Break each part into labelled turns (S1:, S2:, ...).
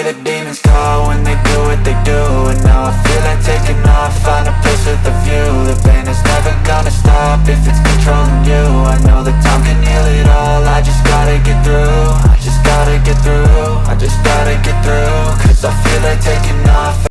S1: the demons call when they do what they do. And now I feel like taking off, find a place with a view. The pain is never gonna stop if it's controlling you. I know that time can heal it all, I just gotta get through. I just gotta get through, I just gotta get through. Cause I feel like taking off.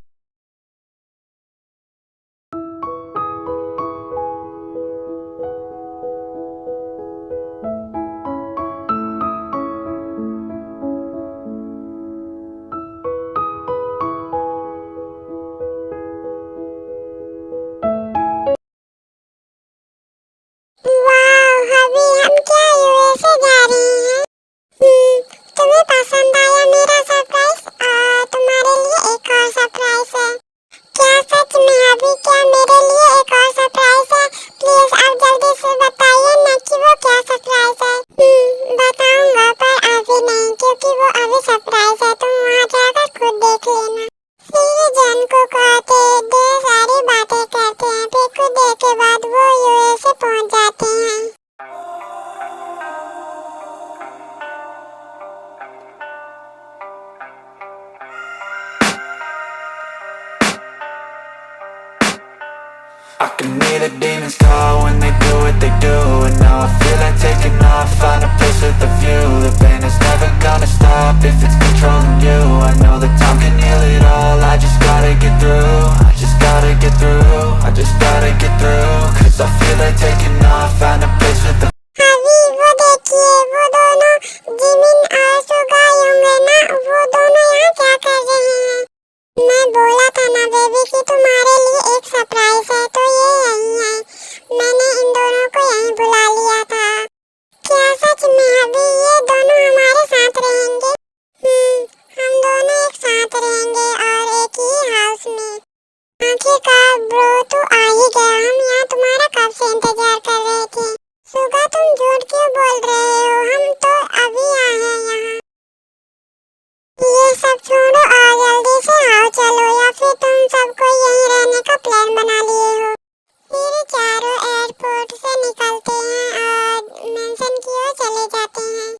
S2: वाह अभी हम क्या USA जा रहे हैं। तुम्हें पसंद आया मेरा सरप्राइज? तुम्हारे लिए एक और सरप्राइज है। क्या सच में अभी क्या मेरे लिए एक और सरप्राइज है? प्लीज आप जल्दी से बताइए ना कि वो क्या सरप्राइज है। बताऊंगा पर अभी नहीं क्योंकि वो अभी सरप्राइज है, तुम वहाँ जाकर खुद देख लेना। फिर जन को कहते ढेर सारी बातें करते हैं, फिर कुछ देर के बाद वो यूएसए पहुँच जाते हैं।
S1: I can hear the demons call when they do what they do. And now I feel like taking off, find a place with a view. The pain is never gonna stop if it's controlling you. I know that time can heal it all, I just gotta get through. I just gotta get through, I just gotta get through. Cause I feel like taking off, find a place with a
S2: अभी वो देखिए, वो दोनों Jimin और सुगा होंगे ना, वो दोनों यहाँ क्या कर रहे हैं? मैं बोला था ना बेबी कि तुम्हारे लिए एक सरप्राइज है, तो ये यही है। मैंने इन दोनों को यहीं बुला लिया था। क्या सच में अभी ये दोनों हमारे साथ रहेंगे? हम दोनों एक साथ रहेंगे और एक ही हाउस में। आखिरकार ब्रो तू आ ही गया, हम यहाँ तुम्हारा कब से इंतजार कर रहे थे। सुगा तुम झूठ क्यों बोल रहे हो, हम तो अभी आए हैं यहाँ। ये सब छोड़ो और जल्दी से आओ चलो, या फिर तुम सबको यहीं रहने का प्लान बना लिए हो। फिर चारों एयरपोर्ट से निकलते हैं और मेंशन की ओर चले जाते हैं।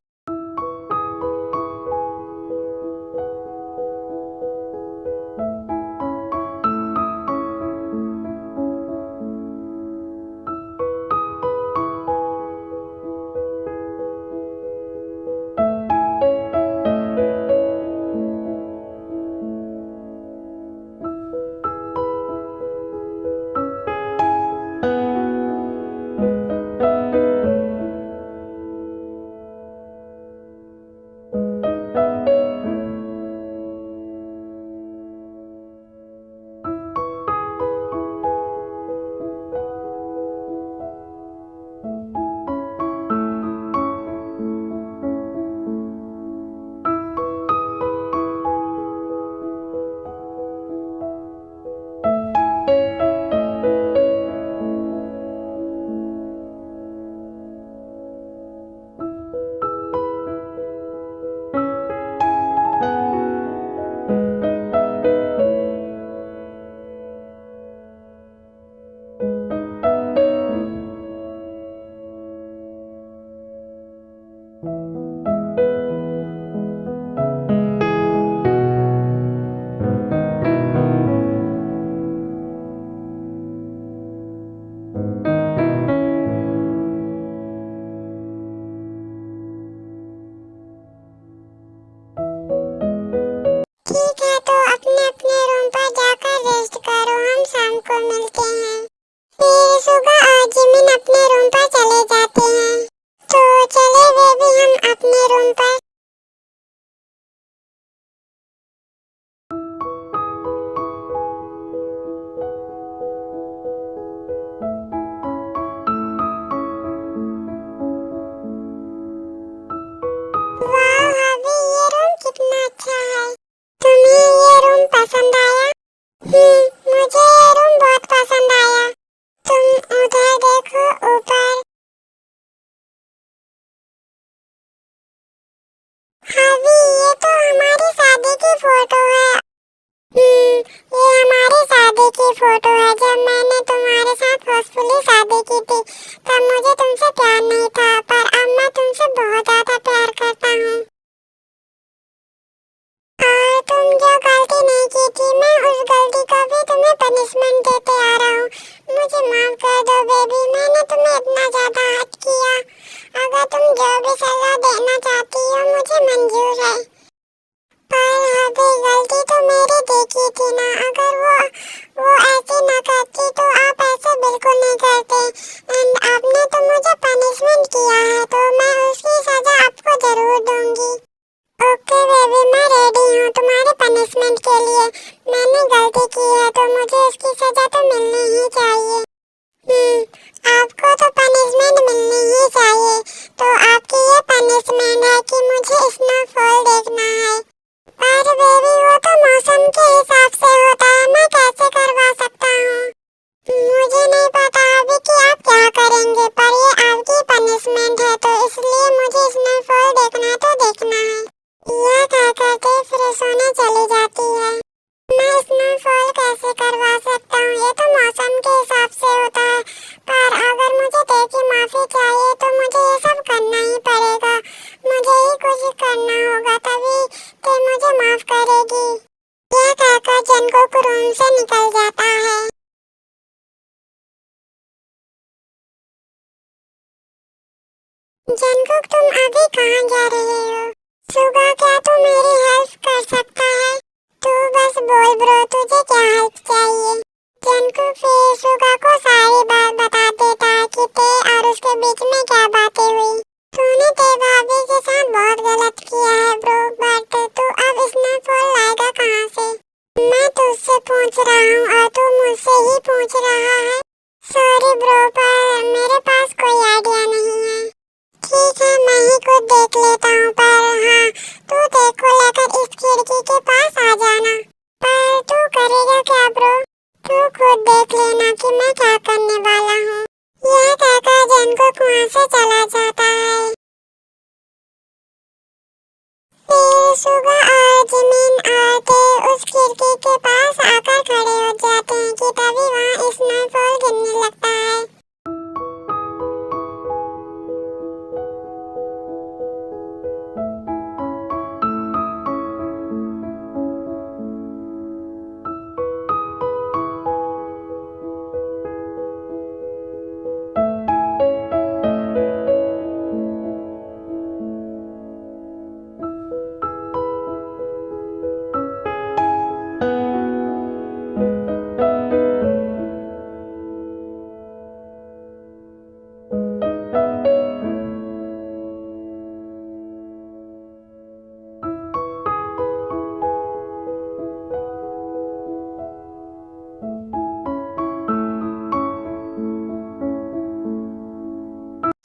S2: तैयार हूँ। मुझे माफ कर दो बेबी, मैंने तुम्हें इतना ज्यादा हर्ट किया। अगर तुम जो भी सजा देना चाहती हो मुझे मंजूर है, पर अभी गलती तो मेरी देखी थी ना। अगर वो ऐसे ना करती तो आप ऐसे बिल्कुल नहीं करते। एंड आपने तो मुझे पनिशमेंट किया है तो मैं उसकी सजा आपको जरूर दूंगी। ओके बेबी, मैं रेडी हूँ तुम्हारे पनिशमेंट के लिए। मैंने गलती की है तो मुझे उसकी सजा तो मिलनी ही चाहिए। आपको तो पनिशमेंट मिलनी ही चाहिए। तो आपकी ये पनिशमेंट है कि मुझे स्नोफॉल देखना है। पर बेबी वो तो मौसम के हिसाब से होता है, मैं कैसे करवा सकता हूँ? मुझे नहीं पता अभी कि आप क्या करेंगे, पर ये आपकी पनिशमेंट है तो इसलिए मुझे स्नोफॉल देखना तो देखना है। यह कहकर के फिर सोने चली जाती है। मैं स्नोफॉल कैसे करवा सकता हूँ, ये तो मौसम के हिसाब से होता है। पर अगर मुझे तेरे की माफी चाहिए तो मुझे ये सब करना ही पड़ेगा। मुझे ही कुछ करना होगा तभी ते मुझे माफ करेगी। यह कहकर जंगकुक रूम से निकल जाता है। जंगकुक तुम अभी कहाँ जा रहे हो? सुगा क्या तू मेरी हेल्प कर सकता है? तू बस बोल ब्रो, तुझे क्या हेल्प चाहिए? जंगकुक फिर सुगा को सारी बात बता देता है कि ते और उसके बीच में क्या बातें हुई। तूने ते भाभी के साथ बहुत गलत किया है ब्रो, बट तू अब स्नोफॉल लाएगा कहाँ से? मैं तुझसे पूछ रहा हूँ और तू मुझसे ही पूछ रहा है। सॉरी ब्रो, पर मेरे पास कोई आइडिया नहीं है। ठीक है, मैं ही खुद देख लेता हूँ, पर हाँ तू देखो लेकर इस खिड़की के पास आ जाना। पर तू करेगा क्या ब्रो? तू खुद देख लेना कि मैं क्या करने वाला हूँ। यह कहकर जंगकुक वहाँ से चला जाता है। फिर सुगा और जिमिन और ते उस खिड़की के पास आकर खड़े हो जाते हैं कि तभी वहाँ स्नोफॉल गिरने लगता है।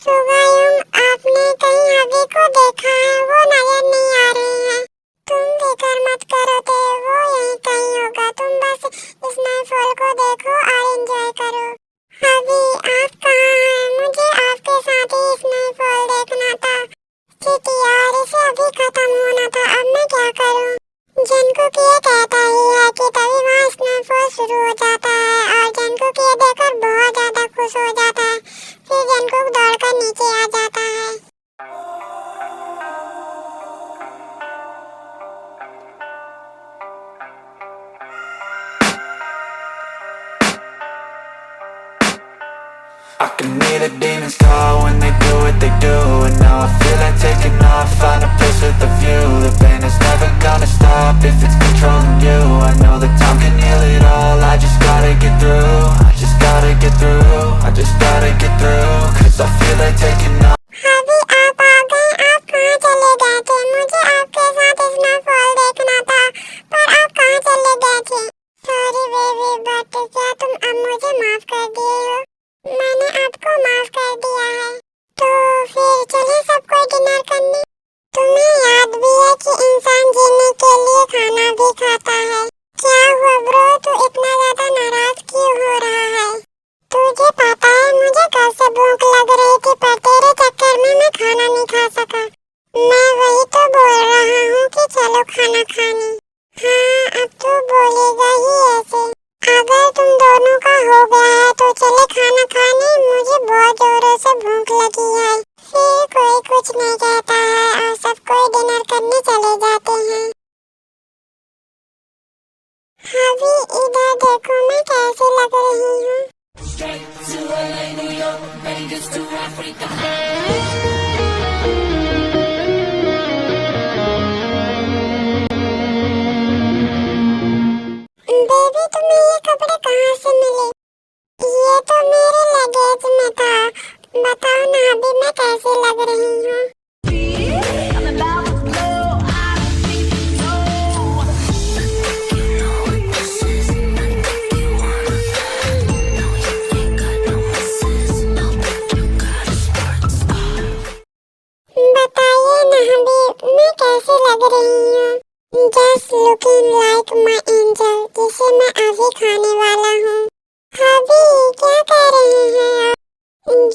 S2: सुगायुम, आपने कहीं अभी को देखा है? वो नजर नहीं आ रहे हैं। तुम फिक्र मत करो ते, वो यहीं कहीं होगा। तुम बस स्नोफॉल को देखो और एंजॉय करो। अभी आप कहाँ हैं? मुझे आपके साथ ही स्नोफॉल देखना था। चिटी यार, इसे अभी खत्म होना था, अब मैं क्या करूँ? जंगकुक ये कहता ही है कि तभी वहाँ स्नोफॉल शुरू हो जाता है और जंगकुक ये देखकर बहुत ज्यादा खुश हो जाता है। फिर जंगकुक दौड़कर नीचे आ जाता है।
S1: I can hear the demons call when they do what they do. And now I feel like taking off, find a place with a view. The pain is never gonna stop if it's controlling you. I know that time can heal it all, I just gotta get through. I just gotta get through, I just gotta get through. Cause I feel like taking off.
S2: अभी आप आ गए, आप कहाँ चले गए थे? मुझे आपके साथ स्नोफॉल देखना था, पर आप कहाँ चले गए थे? सॉरी बेबी, बट क्या तुम अब मुझे माफ कर दिए हो? मैंने आपको माफ कर दिया है। तो फिर चलिए सब कोई डिनर करने। तुम्हें याद भी है कि इंसान जीने के लिए खाना भी खाता है। क्या हुआ ब्रो, तू इतना ज्यादा नाराज क्यों हो रहा है? तुझे पता है मुझे कल से भूख लग रही थी, पर तेरे चक्कर में मैं खाना नहीं खा सका। मैं वही तो बोल रहा हूँ कि चलो खाना खाने। हाँ, अब तू बोलेगा ही ऐसे। अगर तुम दोनों का हो गया है तो चले खाना खाने, मुझे बहुत जोरों से भूख लगी है। फिर कोई कुछ नहीं कहता है और सब कोई डिनर करने चले जाते हैं। अभी इधर देखो मैं कैसी लग रही बेबी तुम्हें ये कपड़े कहाँ से मिले? ये तो मेरे लगेज में था। बताओ ना अभी मैं कैसी लग रही हूँ? बताइए ना हबीब, मैं कैसी लग रही हूँ? Just looking like my angel, जिसे मैं अभी खाने वाला हूँ। अभी क्या कह रहे हैं आप?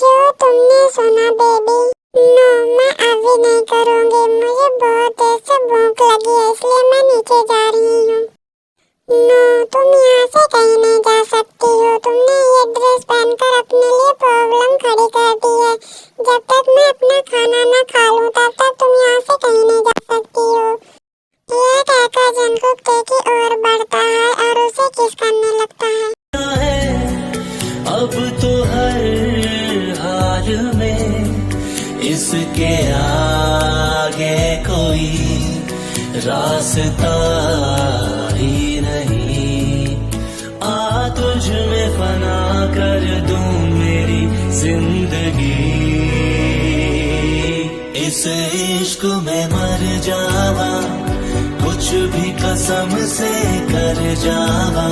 S2: जो तुमने सुना बेबी। नो, मैं अभी नहीं करूँगी। मुझे बहुत देर से भूख लगी है, इसलिए मैं नीचे जा रही हूँ। नो, तुम यहाँ से कहीं नहीं जा सकती हो। तुमने ये ड्रेस पहनकर अपने लिए प्रॉब्लम खड़ी कर दी है। जब तक मैं अपना खाना न खा लूँ तब तक तुम यहाँ से कहीं नहीं जा सकती हो। यह कहकर जंगकुक तेजी ओर बढ़ता है और उसे किस करने लगता है।
S3: अब तो हर हाल में इसके आगे कोई रास्ता ही नहीं। आ तुझ में फना कर दूं मेरी जिंदगी, इस इश्क में मर जावा, कुछ भी कसम से कर जावा,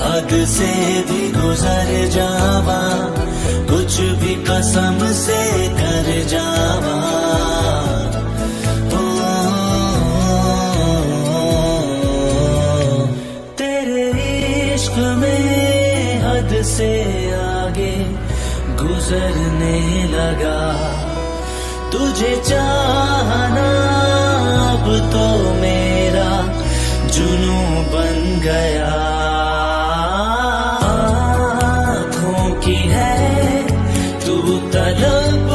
S3: हद से भी गुजर जावा, कुछ भी कसम से कर जावा। तेरे इश्क में हद से आगे गुजरने लगा, तुझे चाहना अब तो मेरा जुनू बन गया। आँखों की है तू तलब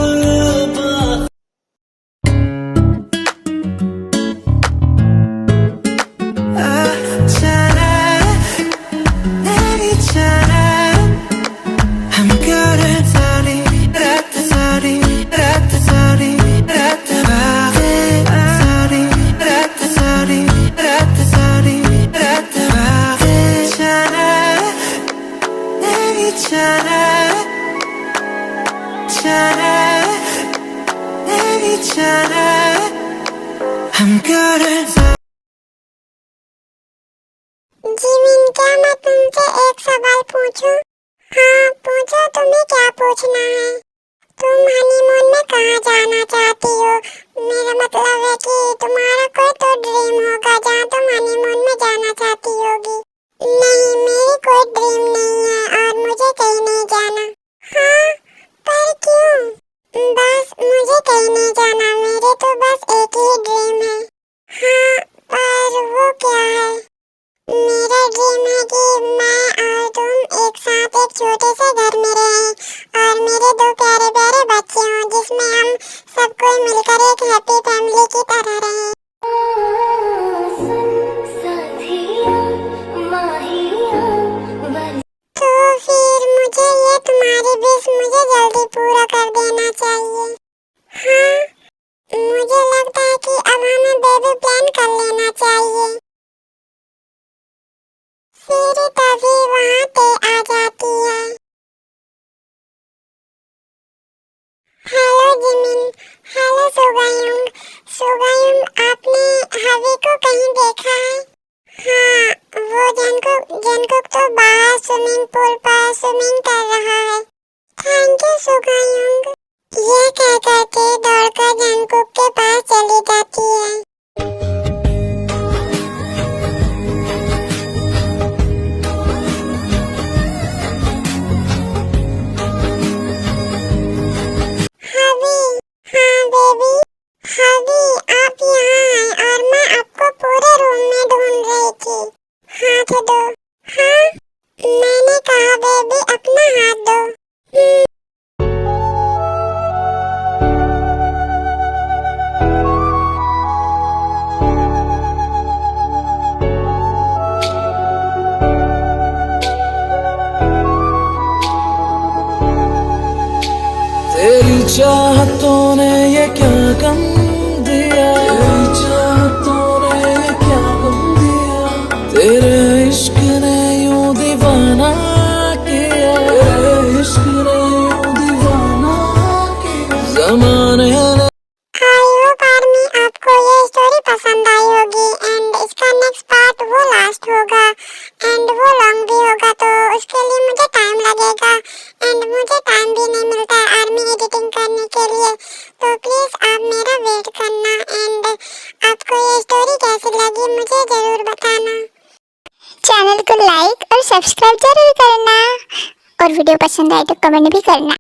S2: जिमिन, क्या मैं तुमसे एक सवाल पूछूं? हाँ पूछो, तुम्हें क्या पूछना है? तुम हनीमून में कहाँ जाना चाहती हो? मेरा मतलब है कि तुम्हारा कोई तो ड्रीम होगा जहाँ तुम हनीमून में जाना चाहती होगी। नहीं, मेरी कोई ड्रीम नहीं है और मुझे कहीं नहीं जाना। हाँ, पर क्यों? बस मुझे कहीं नहीं जाना, मेरे तो बस एक ही ड्रीम है। हाँ, पर वो क्या है? मेरा ड्रीम है कि मैं और तुम एक साथ एक छोटे से घर में रहें और मेरे दो प्यारे प्यारे बच्चे हों, जिसमें हम सब कोई मिलकर एक हैप्पी फैमिली की तरह रहें। तो फिर मुझे ये तुम्हारी विश मुझे जल्दी पूरा कर देना चाहिए। हाँ, मुझे लगता है कि अब हमें बेबी प्लान कर लेना चाहिए। फिर तभी वहाँ पे आ जाती है। हेलो जिमिन, हेलो सुगायुंग। सुगायुंग, आपने हवी को कहीं देखा है? हाँ, वो जंगकुक तो बाहर स्विमिंग पूल पर स्विमिंग कर रहा है। थैंक यू सुगायुंग। ये कहकर के दौड़कर जंगकुक के पास चली जाती है। हवी, हाँ बेबी। हवी, आप यहाँ हैं और मैं आपको पूरे रूम में ढूंढ रही थी। हाथ दो। हाँ, मैंने कहा।
S3: चाहतों ने ये क्या गम दिया, चाहतों ने ये क्या गम दिया, तेरे इश्क ने यूं दीवाना किया, इश्क ने यूं दीवाना किया, जमाने ने।
S2: आई होप आर्मी आपको ये स्टोरी पसंद आई होगी एंड इसका नेक्स्ट पार्ट वो लास्ट होगा एंड वो लॉन्ग भी होगा, तो उसके लिए मुझे टाइम लगेगा एंड मुझे टाइम भी नहीं मिलता है आर्मी एडिटिंग करने के लिए, तो प्लीज आप मेरा वेट करना एंड आपको ये स्टोरी कैसी लगी मुझे जरूर बताना। चैनल को लाइक और सब्सक्राइब जरूर करना और वीडियो पसंद आए तो कमेंट भी करना।